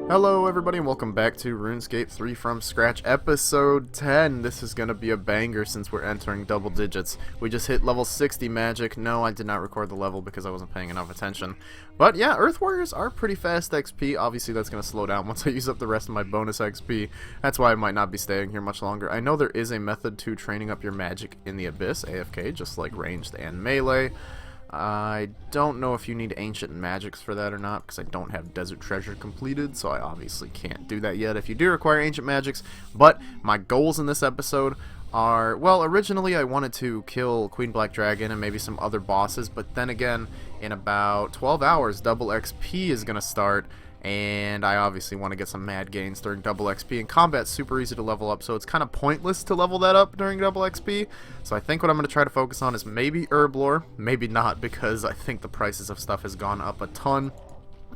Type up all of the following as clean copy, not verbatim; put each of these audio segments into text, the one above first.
Hello everybody and welcome back to RuneScape 3 from scratch episode 10. This is gonna be a banger since we're entering double digits. We just hit level 60 magic. No, I did not record the level because I wasn't paying enough attention. But yeah, Earth Warriors are pretty fast XP. Obviously that's gonna slow down once I use up the rest of my bonus XP. That's why I might not be staying here much longer. I know there is a method to training up your magic in the Abyss, AFK, just like ranged and melee. I don't know if you need ancient magics for that or not, because I don't have Desert Treasure completed, so I obviously can't do that yet if you do require ancient magics. But my goals in this episode are, well, originally I wanted to kill Queen Black Dragon and maybe some other bosses, but then again, in about 12 hours, double XP is going to start, and I obviously want to get some mad gains during double XP, and combat's super easy to level up, so it's kind of pointless to level that up during double XP. So I think what I'm going to try to focus on is maybe herb lore, maybe not, because I think the prices of stuff has gone up a ton,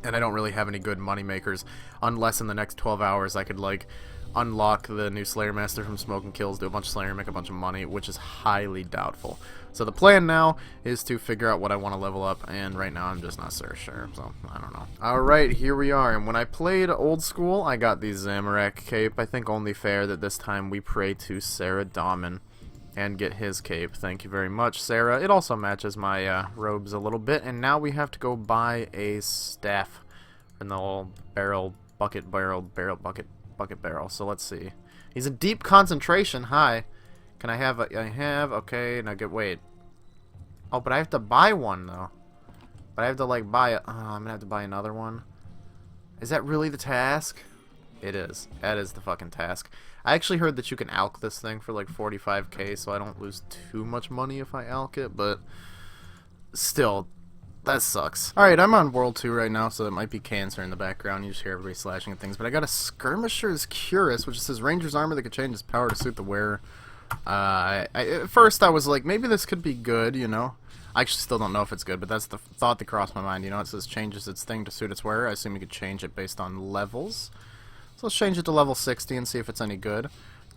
and I don't really have any good money makers, unless in the next 12 hours I could, like, unlock the new Slayer Master from Smoke and Kills, do a bunch of Slayer, make a bunch of money, which is highly doubtful. So the plan now is to figure out what I want to level up, and right now I'm just not so sure, so I don't know. Alright, here we are, and when I played old school, I got the Zamorak cape. I think only fair that this time we pray to Sarah Dahmen and get his cape. Thank you very much, Sarah. It also matches my robes a little bit, and now we have to go buy a staff in the old bucket barrel. So let's see. He's in deep concentration. Hi. Can I have okay, now wait. Oh, but I have to buy one though. But I have to like buy I'm gonna have to buy another one. Is that really the task? It is. That is the fucking task. I actually heard that you can alch this thing for like 45k, so I don't lose too much money if I alch it, but still, that sucks. Alright, I'm on World 2 right now, so it might be cancer in the background. You just hear everybody slashing at things. But I got a Skirmisher's Cuirass, which says Ranger's armor that can change its power to suit the wearer. At first I was like, maybe this could be good, you know? I actually still don't know if it's good, but that's the thought that crossed my mind. You know, it says changes its thing to suit its wearer. I assume you could change it based on levels. So let's change it to level 60 and see if it's any good.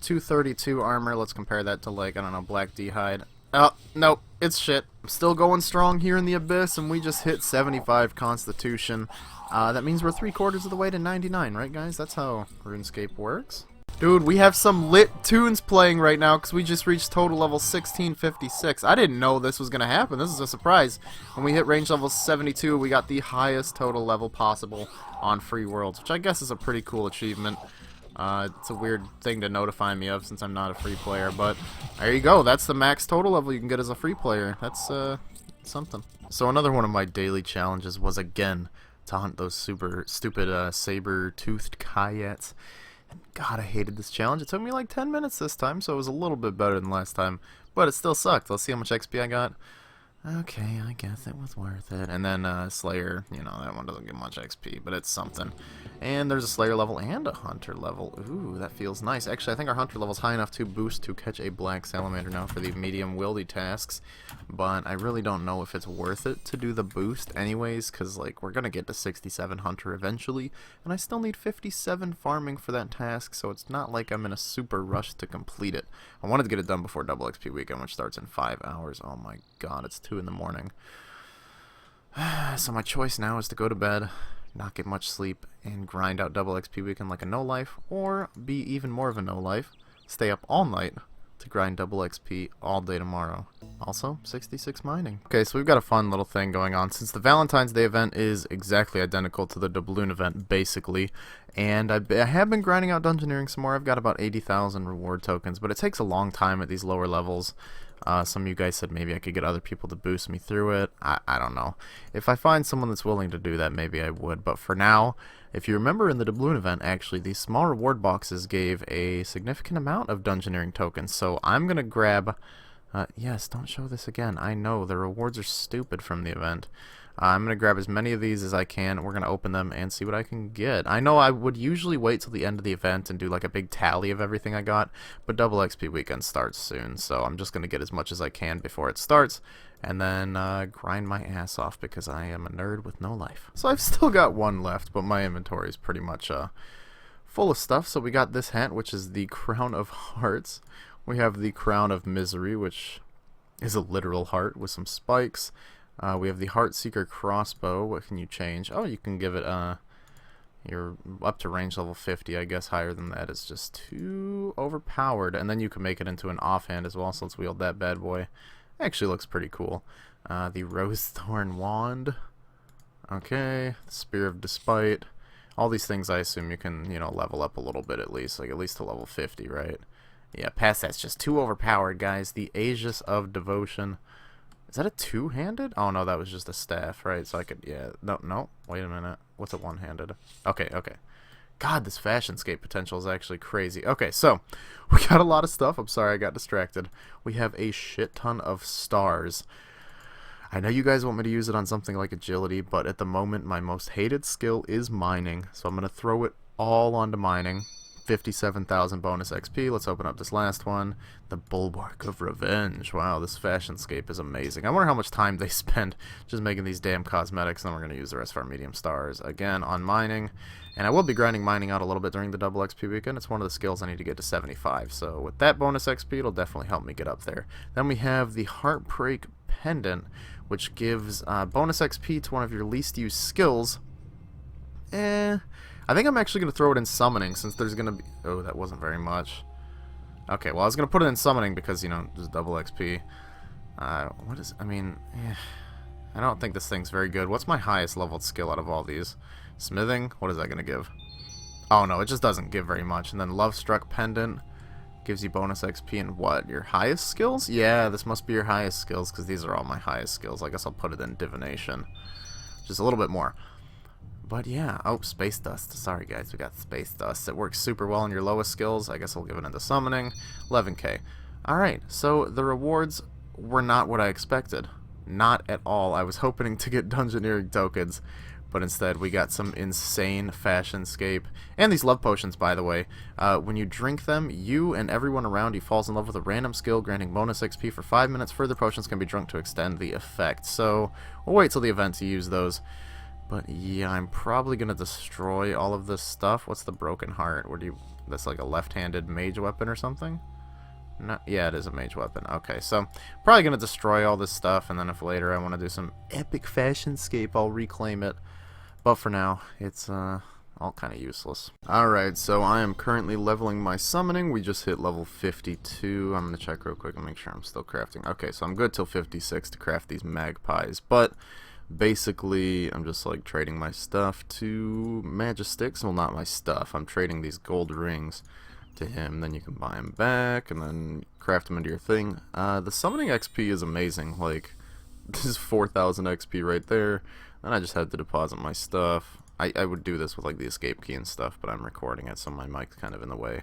232 armor, let's compare that to, like, I don't know, Black D-Hide. Oh, nope, it's shit. I'm still going strong here in the Abyss, and we just hit 75 Constitution. That means we're 3/4 of the way to 99, right, guys? That's how RuneScape works. Dude, we have some lit tunes playing right now because we just reached total level 1656. I didn't know this was going to happen. This is a surprise. When we hit range level 72, we got the highest total level possible on Free Worlds, which I guess is a pretty cool achievement. It's a weird thing to notify me of since I'm not a free player, but there you go. That's the max total level you can get as a free player. That's something. So another one of my daily challenges was, again, to hunt those super stupid saber-toothed Kayats. And God, I hated this challenge. It took me like 10 minutes this time, so it was a little bit better than last time. But it still sucked. Let's see how much XP I got. Okay, I guess it was worth it. And then Slayer, you know, that one doesn't get much XP, but it's something. And there's a Slayer level and a Hunter level. Ooh, that feels nice. Actually, I think our Hunter level's high enough to boost to catch a Black Salamander now for the medium wieldy tasks. But I really don't know if it's worth it to do the boost anyways, because, like, we're going to get to 67 Hunter eventually. And I still need 57 farming for that task, so it's not like I'm in a super rush to complete it. I wanted to get it done before double XP weekend, which starts in 5 hours. Oh my god, it's 2 in the morning. So my choice now is to go to bed, not get much sleep, and grind out double XP weekend like a no-life, or be even more of a no-life, stay up all night to grind double XP all day tomorrow. Also, 66 mining. Okay, so we've got a fun little thing going on. Since the Valentine's Day event is exactly identical to the doubloon event, basically, and I have been grinding out dungeoneering some more. I've got about 80,000 reward tokens, but it takes a long time at these lower levels. Some of you guys said maybe I could get other people to boost me through it. I don't know. If I find someone that's willing to do that, maybe I would. But for now, if you remember in the doubloon event, actually, these small reward boxes gave a significant amount of dungeoneering tokens. So I'm going to grab... yes, don't show this again. I know, the rewards are stupid from the event. I'm going to grab as many of these as I can. We're going to open them and see what I can get. I know I would usually wait till the end of the event and do like a big tally of everything I got, but double XP weekend starts soon, so I'm just going to get as much as I can before it starts, and then grind my ass off because I am a nerd with no life. So I've still got one left, but my inventory is pretty much full of stuff. So we got this hat, which is the Crown of Hearts. We have the Crown of Misery, which is a literal heart with some spikes. We have the Heartseeker Crossbow. What can you change? Oh, you can give it You're up to range level 50, I guess. Higher than that is just too overpowered. And then you can make it into an offhand as well, so let's wield that bad boy. Actually looks pretty cool. The Rose Thorn Wand. Okay, Spear of Despite. All these things I assume you can, you know, level up a little bit at least. Like at least to level 50, right? Yeah, past that's just too overpowered, guys. The Aegis of Devotion. Is that a two-handed? Oh, no, that was just a staff, right? So I could, yeah. No, wait a minute. What's a one-handed? Okay. God, this Fashionscape potential is actually crazy. Okay, so we got a lot of stuff. I'm sorry I got distracted. We have a shit ton of stars. I know you guys want me to use it on something like agility, but at the moment my most hated skill is mining. So I'm going to throw it all onto mining. 57,000 bonus XP. Let's open up this last one. The Bulwark of Revenge. Wow, this Fashionscape is amazing. I wonder how much time they spend just making these damn cosmetics, and then we're going to use the rest of our medium stars again on mining. And I will be grinding mining out a little bit during the double XP weekend. It's one of the skills I need to get to 75. So with that bonus XP, it'll definitely help me get up there. Then we have the Heartbreak Pendant, which gives bonus XP to one of your least used skills. I think I'm actually going to throw it in summoning since there's going to be... Oh, that wasn't very much. Okay, well, I was going to put it in summoning because, you know, just double XP. What is... I mean, I don't think this thing's very good. What's my highest leveled skill out of all these? Smithing? What is that going to give? Oh, no, it just doesn't give very much. And then Love Struck Pendant gives you bonus XP in what? Your highest skills? Yeah, this must be your highest skills because these are all my highest skills. I guess I'll put it in Divination. Just a little bit more. But yeah, oh, Space Dust. Sorry guys, we got Space Dust. It works super well in your lowest skills. I guess I'll give it into Summoning. 11k. Alright, so the rewards were not what I expected. Not at all. I was hoping to get Dungeoneering tokens, but instead we got some insane Fashionscape. And these love potions, by the way. When you drink them, you and everyone around you falls in love with a random skill, granting bonus XP for 5 minutes. Further potions can be drunk to extend the effect. So, we'll wait till the event to use those. But yeah, I'm probably going to destroy all of this stuff. What's the Broken Heart? Where do you... That's like a left-handed mage weapon or something? No, yeah, it is a mage weapon. Okay, so probably going to destroy all this stuff, and then if later I want to do some epic Fashionscape, I'll reclaim it. But for now, it's all kind of useless. Alright, so I am currently leveling my summoning. We just hit level 52. I'm going to check real quick and make sure I'm still crafting. Okay, so I'm good till 56 to craft these magpies, but... basically, I'm just like trading my stuff to Magistics. Well, not my stuff. I'm trading these gold rings to him. Then you can buy them back and then craft them into your thing. The summoning XP is amazing. Like, this is 4,000 XP right there. And I just had to deposit my stuff. I would do this with like the escape key and stuff, but I'm recording it, so my mic's kind of in the way.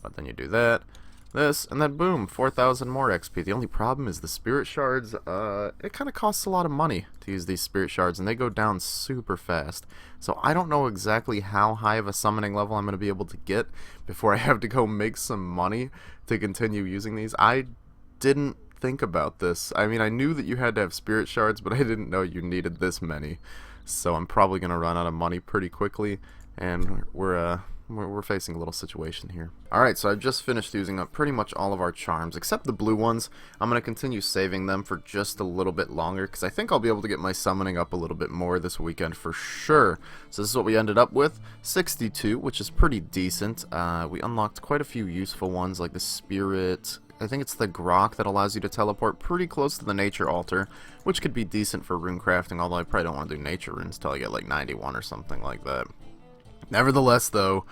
But then you do that. This, and then boom, 4,000 more XP. The only problem is the spirit shards. It kind of costs a lot of money to use these spirit shards, and they go down super fast. So I don't know exactly how high of a summoning level I'm going to be able to get before I have to go make some money to continue using these. I didn't think about this. I mean, I knew that you had to have spirit shards, but I didn't know you needed this many. So I'm probably going to run out of money pretty quickly, and we're facing a little situation here. Alright, so I've just finished using up pretty much all of our charms, except the blue ones. I'm going to continue saving them for just a little bit longer, because I think I'll be able to get my summoning up a little bit more this weekend for sure. So this is what we ended up with, 62, which is pretty decent. We unlocked quite a few useful ones, like the Spirit... I think it's the Grok that allows you to teleport pretty close to the Nature Altar, which could be decent for rune crafting, although I probably don't want to do Nature runes till I get like 91 or something like that. Nevertheless, though,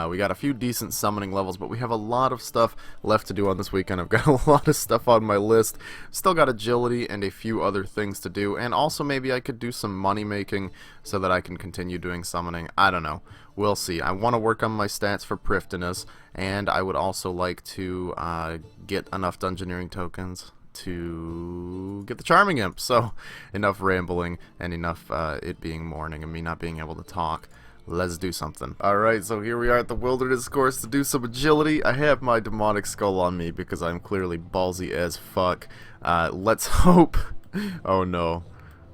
we got a few decent summoning levels, but we have a lot of stuff left to do on this weekend. I've got a lot of stuff on my list. Still got agility and a few other things to do, and also maybe I could do some money making so that I can continue doing summoning. I don't know. We'll see. I want to work on my stats for Prifdinus, and I would also like to get enough Dungeoneering tokens to get the Charming Imp. So, enough rambling and enough it being morning and me not being able to talk. Let's do something. Alright, so here we are at the Wilderness course to do some agility. I have my demonic skull on me because I'm clearly ballsy as fuck. Let's hope... Oh no.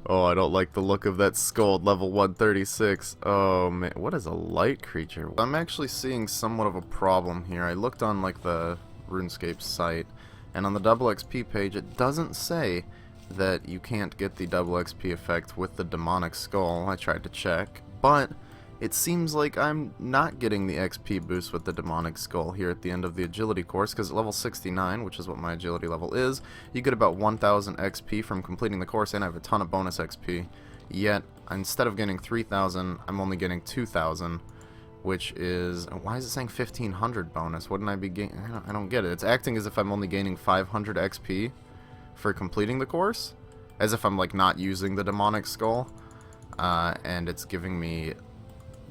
Oh, I don't like the look of that skull at level 136. Oh man, what is a light creature? I'm actually seeing somewhat of a problem here. I looked on like the Runescape site, and on the double XP page it doesn't say that you can't get the double XP effect with the demonic skull. I tried to check, but it seems like I'm not getting the XP boost with the demonic skull here at the end of the agility course, because at level 69, which is what my agility level is, you get about 1000 XP from completing the course, and I have a ton of bonus XP. Yet, instead of getting 3000, I'm only getting 2000, which is... why is it saying 1500 bonus? Wouldn't I be gaining... I don't get it. It's acting as if I'm only gaining 500 XP for completing the course, as if I'm, like, not using the demonic skull, and it's giving me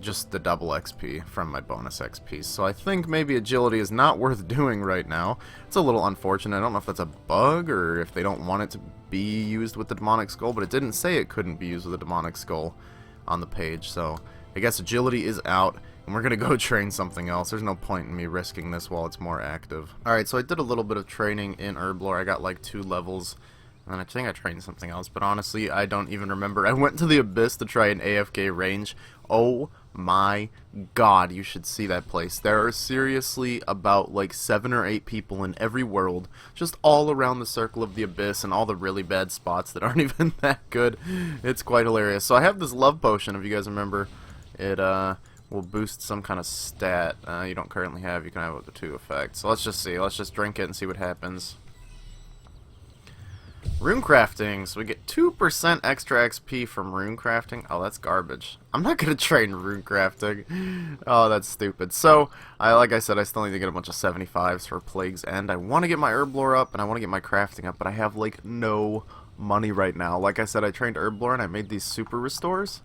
just the double XP from my bonus XP. So I think maybe agility is not worth doing right now. It's a little unfortunate. I don't know if that's a bug or if they don't want it to be used with the demonic skull, but it didn't say it couldn't be used with the demonic skull on the page. So I guess agility is out, and we're gonna go train something else. There's no point in me risking this while it's more active. Alright, so I did a little bit of training in Herblore. I got like 2 levels. And I think I trained something else, but honestly, I don't even remember. I went to the Abyss to try an AFK range. Oh my god, you should see that place. There are seriously about like 7 or 8 people in every world, just all around the circle of the Abyss and all the really bad spots that aren't even that good. It's quite hilarious. So I have this love potion, if you guys remember. It will boost some kind of stat you don't currently have. You can have up to 2 effects. So let's just see. Let's just drink it and see what happens. Rune crafting, so we get 2% extra XP from rune crafting. Oh, that's garbage. I'm not gonna train rune crafting. Oh, that's stupid. So, like I said, I still need to get a bunch of 75s for Plague's End. I want to get my Herblore up, and I want to get my crafting up, but I have, like, no money right now. Like I said, I trained Herblore, and I made these super restores,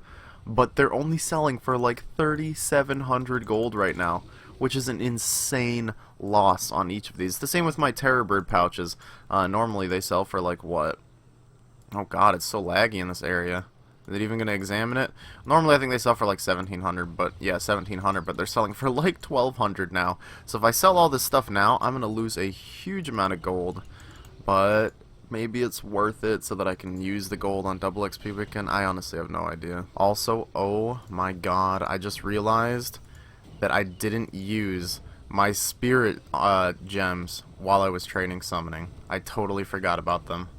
but they're only selling for, like, 3,700 gold right now, which is an insane loss on each of these. The same with my Terror Bird pouches. Normally they sell for like what? Oh god, it's so laggy in this area. Is it even going to examine it? Normally I think they sell for like 1,700, but yeah, 1,700, but they're selling for like 1,200 now. So if I sell all this stuff now, I'm going to lose a huge amount of gold, but maybe it's worth it so that I can use the gold on double XP weekend. I honestly have no idea. Also, oh my god, I just realized that I didn't use my spirit gems while I was training summoning. I totally forgot about them.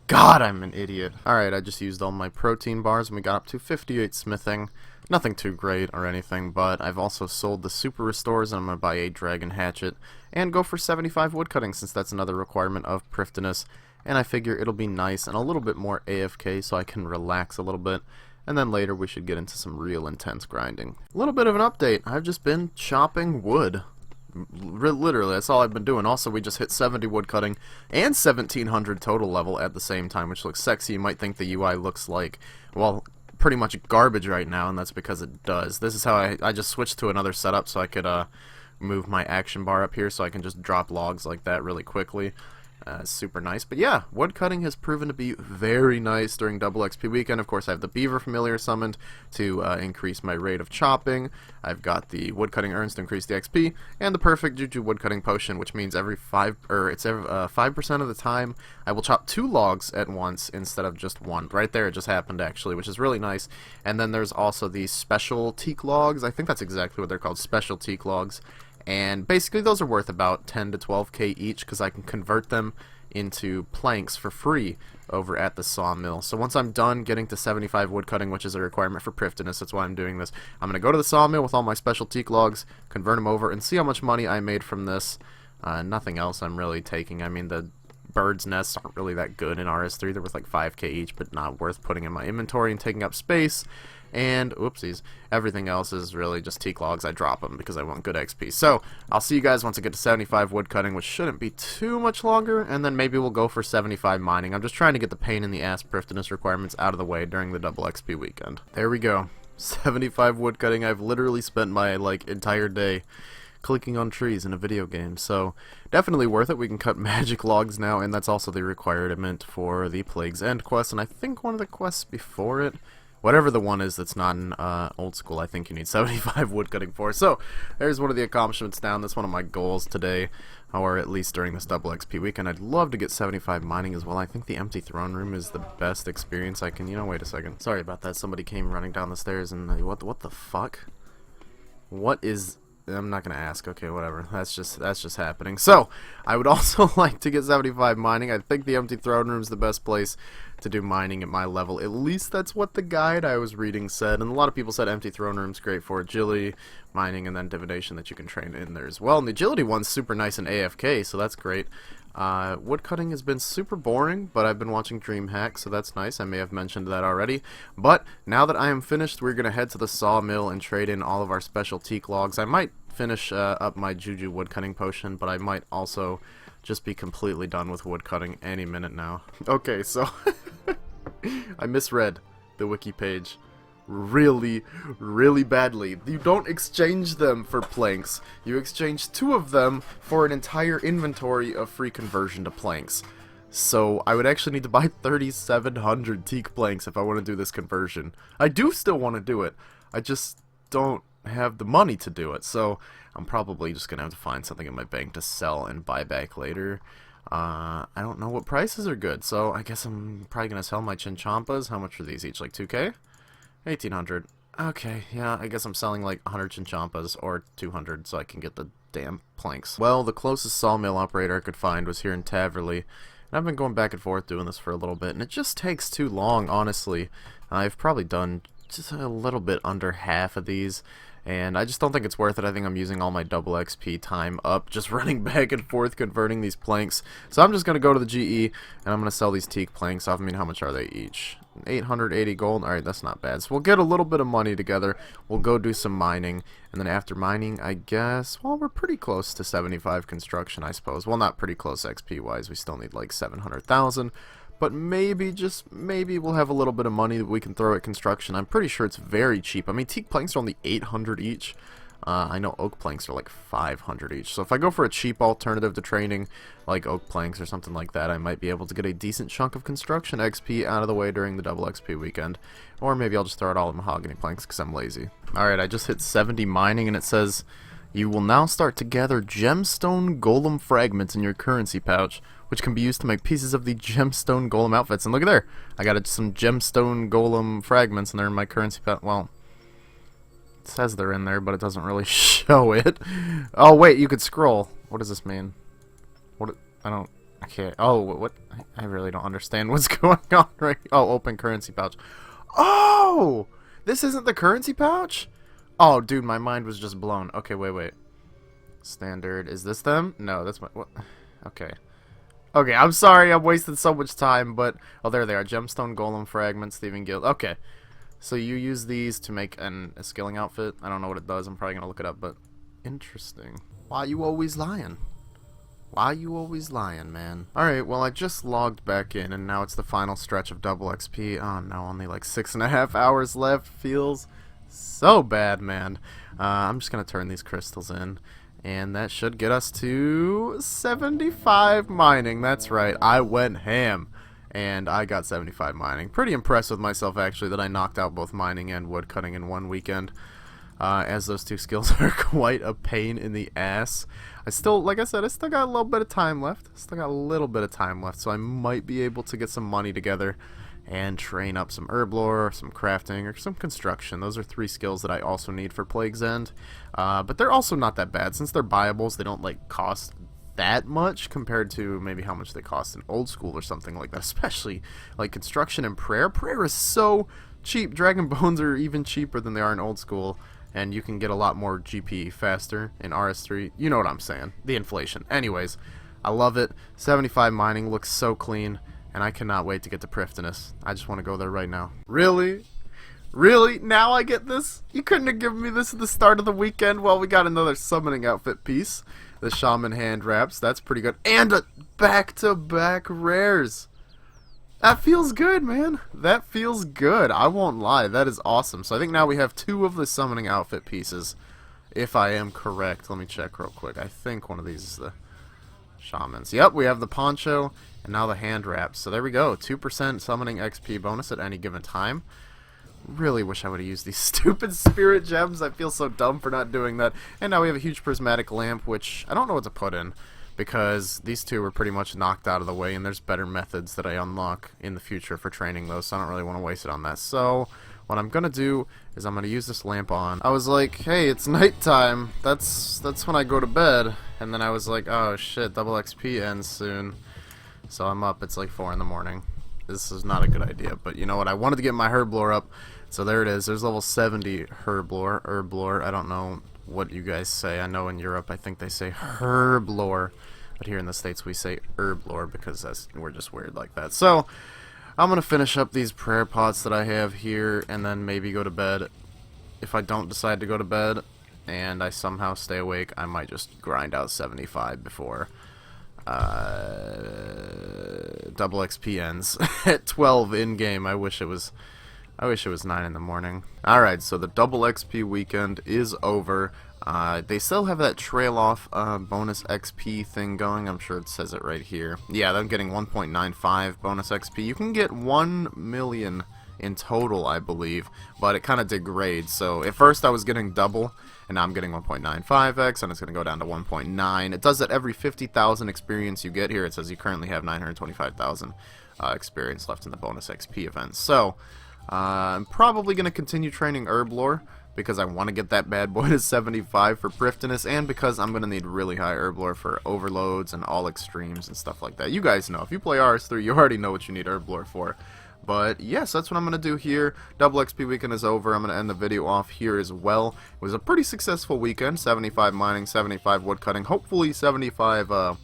God, I'm an idiot. Alright, I just used all my protein bars and we got up to 58 smithing. Nothing too great or anything, but I've also sold the super restores and I'm going to buy a dragon hatchet and go for 75 woodcutting since that's another requirement of Prifddinas. And I figure it'll be nice and a little bit more AFK so I can relax a little bit. And then later we should get into some real intense grinding. A little bit of an update. I've just been chopping wood. Literally, that's all I've been doing. Also, we just hit 70 woodcutting and 1,700 total level at the same time, which looks sexy. You might think the UI looks like, well, pretty much garbage right now, and that's because it does. This is how I just switched to another setup so I could move my action bar up here so I can just drop logs like that really quickly. Super nice. But yeah, woodcutting has proven to be very nice during double XP weekend. Of course, I have the beaver familiar summoned to increase my rate of chopping. I've got the woodcutting urns to increase the XP, and the perfect juju woodcutting potion, which means every 5% of the time I will chop 2 logs at once instead of just 1. Right there, it just happened actually, which is really nice. And then there's also the special teak logs. I think that's exactly what they're called, special teak logs. And basically those are worth about 10 to 12k each because I can convert them into planks for free over at the sawmill. So once I'm done getting to 75 woodcutting, which is a requirement for Prifddinas, that's why I'm doing this, I'm going to go to the sawmill with all my special teak logs, convert them over, and see how much money I made from this. Nothing else I'm really taking. I mean, the birds' nests aren't really that good in RS3. They're worth like 5k each, but not worth putting in my inventory and taking up space. And, oopsies, everything else is really just teak logs. I drop them because I want good XP. So, I'll see you guys once I get to 75 woodcutting, which shouldn't be too much longer, and then maybe we'll go for 75 mining. I'm just trying to get the pain in the ass Prifddinas requirements out of the way during the double XP weekend. There we go. 75 woodcutting. I've literally spent my, like, entire day clicking on trees in a video game, so definitely worth it. We can cut magic logs now, and that's also the requirement for the Plague's End quest, and I think one of the quests before it, whatever the one is that's not in old school, I think you need 75 woodcutting for. So, there's one of the accomplishments down. That's one of my goals today, or at least during this double XP weekend. I'd love to get 75 mining as well. I think the empty throne room is the best experience I can... You know, wait a second. Sorry about that. Somebody came running down the stairs and... What the fuck? What is I'm not gonna ask. Okay, whatever. That's just happening. So, I would also like to get 75 mining. I think the empty throne room is the best place to do mining at my level. At least that's what the guide I was reading said. And a lot of people said empty throne room's great for agility, mining, and then divination that you can train in there as well. And the agility one's super nice in AFK, so that's great. Woodcutting has been super boring, but I've been watching DreamHack, so that's nice. I may have mentioned that already. But now that I am finished, we're going to head to the sawmill and trade in all of our special teak logs. I might finish up my Juju woodcutting potion, but I might also just be completely done with woodcutting any minute now. Okay, so I misread the wiki page really, really badly. You don't exchange them for planks. You exchange 2 of them for an entire inventory of free conversion to planks. So I would actually need to buy 3,700 teak planks if I want to do this conversion. I do still want to do it. I just don't have the money to do it. So I'm probably just going to have to find something in my bank to sell and buy back later. I don't know what prices are good, so I guess I'm probably going to sell my chinchampas. How much are these each? Like 2K? 1,800. Okay, yeah, I guess I'm selling like 100 chinchampas or 200 so I can get the damn planks. Well, the closest sawmill operator I could find was here in Taverley, and I've been going back and forth doing this for a little bit, and it just takes too long, honestly. I've probably done just a little bit under half of these, and I just don't think it's worth it. I think I'm using all my double XP time up just running back and forth converting these planks. So I'm just going to go to the GE and I'm going to sell these teak planks off. I mean, how much are they each? 880 gold. Alright, that's not bad. So we'll get a little bit of money together. We'll go do some mining. And then after mining, I guess, well, we're pretty close to 75 construction, I suppose. Well, not pretty close XP wise. We still need like 700,000. But maybe, just maybe, we'll have a little bit of money that we can throw at construction. I'm pretty sure it's very cheap. I mean, teak planks are only 800 each. I know oak planks are like 500 each. So if I go for a cheap alternative to training, like oak planks or something like that, I might be able to get a decent chunk of construction XP out of the way during the double XP weekend. Or maybe I'll just throw it all at mahogany planks because I'm lazy. Alright, I just hit 70 mining and it says, you will now start to gather gemstone golem fragments in your currency pouch, which can be used to make pieces of the gemstone golem outfits. And look at there, I got some gemstone golem fragments and they're in my currency pouch. Well, it says they're in there, but it doesn't really show it. Oh wait, you could scroll. What does this mean? What? I can't. Oh, what? I really don't understand what's going on right. Oh, open currency pouch. Oh, this isn't the currency pouch? Oh, dude, my mind was just blown. Okay, wait. Standard. Is this them? No, that's my... What? Okay. Okay, I'm sorry I'm wasting so much time, but... Oh, there they are. Gemstone Golem Fragments, Thieving Guild. Okay. So you use these to make a skilling outfit. I don't know what it does. I'm probably going to look it up, but... Interesting. Why you always lying? Why you always lying, man? Alright, well, I just logged back in, and now it's the final stretch of double XP. Oh, no, only like 6.5 hours left. Feels... so bad, man. I'm just gonna turn these crystals in, and that should get us to 75 mining. That's right, I went ham, and I got 75 mining. Pretty impressed with myself, actually, that I knocked out both mining and woodcutting in one weekend, as those 2 skills are quite a pain in the ass. I still, like I said, I still got a little bit of time left. So I might be able to get some money together and train up some herb lore, some crafting, or some construction. Those are 3 skills that I also need for Plague's End. But they're also not that bad. Since they're buyables, they don't like cost that much compared to maybe how much they cost in old school or something like that. Especially like construction and prayer. Prayer is so cheap. Dragon bones are even cheaper than they are in old school. And you can get a lot more GP faster in RS3. You know what I'm saying. The inflation. Anyways, I love it. 75 mining looks so clean. And I cannot wait to get to Prifddinas. I just want to go there right now. Really? Really? Now I get this? You couldn't have given me this at the start of the weekend? Well, we got another summoning outfit piece. The Shaman hand wraps. That's pretty good. And a back-to-back rares. That feels good, man. That feels good. I won't lie. That is awesome. So I think now we have 2 of the summoning outfit pieces. If I am correct. Let me check real quick. I think one of these is the Shamans. Yep, we have the poncho and now the hand wraps. So there we go. 2% summoning XP bonus at any given time. Really wish I would have used these stupid spirit gems. I feel so dumb for not doing that. And now we have a huge prismatic lamp, which I don't know what to put in, because these 2 were pretty much knocked out of the way, and there's better methods that I unlock in the future for training those, so I don't really want to waste it on that. So what I'm gonna do is I'm gonna use this lamp on. I was like, hey, it's nighttime. That's when I go to bed. And then I was like, oh shit, double XP ends soon. So I'm up. It's like 4 in the morning. This is not a good idea, but you know what? I wanted to get my Herblore up, so there it is. There's level 70 Herblore. I don't know what you guys say. I know in Europe I think they say Herblore, but here in the States we say Herblore because we're just weird like that. So I'm gonna finish up these prayer pots that I have here, and then maybe go to bed. If I don't decide to go to bed and I somehow stay awake, I might just grind out 75 before double XP ends at 12 in game. I wish it was 9 in the morning. Alright, so the double XP weekend is over. They still have that trail off bonus XP thing going. I'm sure it says it right here. Yeah, I'm getting 1.95 bonus XP. You can get 1 million in total, I believe, but it kind of degrades. So at first I was getting double, and now I'm getting 1.95x, and it's going to go down to 1.9. It does that every 50,000 experience you get here. It says you currently have 925,000 experience left in the bonus XP event. So I'm probably going to continue training Herblore, because I want to get that bad boy to 75 for Prifdinous, and because I'm going to need really high Herblore for overloads and all extremes and stuff like that. You guys know, if you play RS3, you already know what you need Herblore for. But yes, that's what I'm going to do here. Double XP weekend is over. I'm going to end the video off here as well. It was a pretty successful weekend. 75 mining, 75 woodcutting, hopefully 75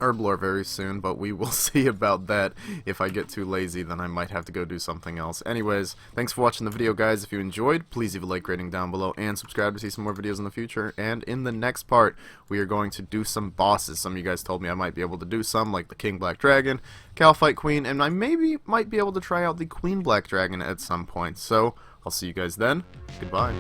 Herblore very soon, but we will see about that. If I get too lazy, then I might have to go do something else. Anyways, thanks for watching the video, guys. If you enjoyed, please leave a like rating down below and subscribe to see some more videos in the future. And in the next part, we are going to do some bosses. Some of you guys told me I might be able to do some, like the King Black Dragon, Calphite Queen, and I maybe might be able to try out the Queen Black Dragon at some point. So, I'll see you guys then. Goodbye.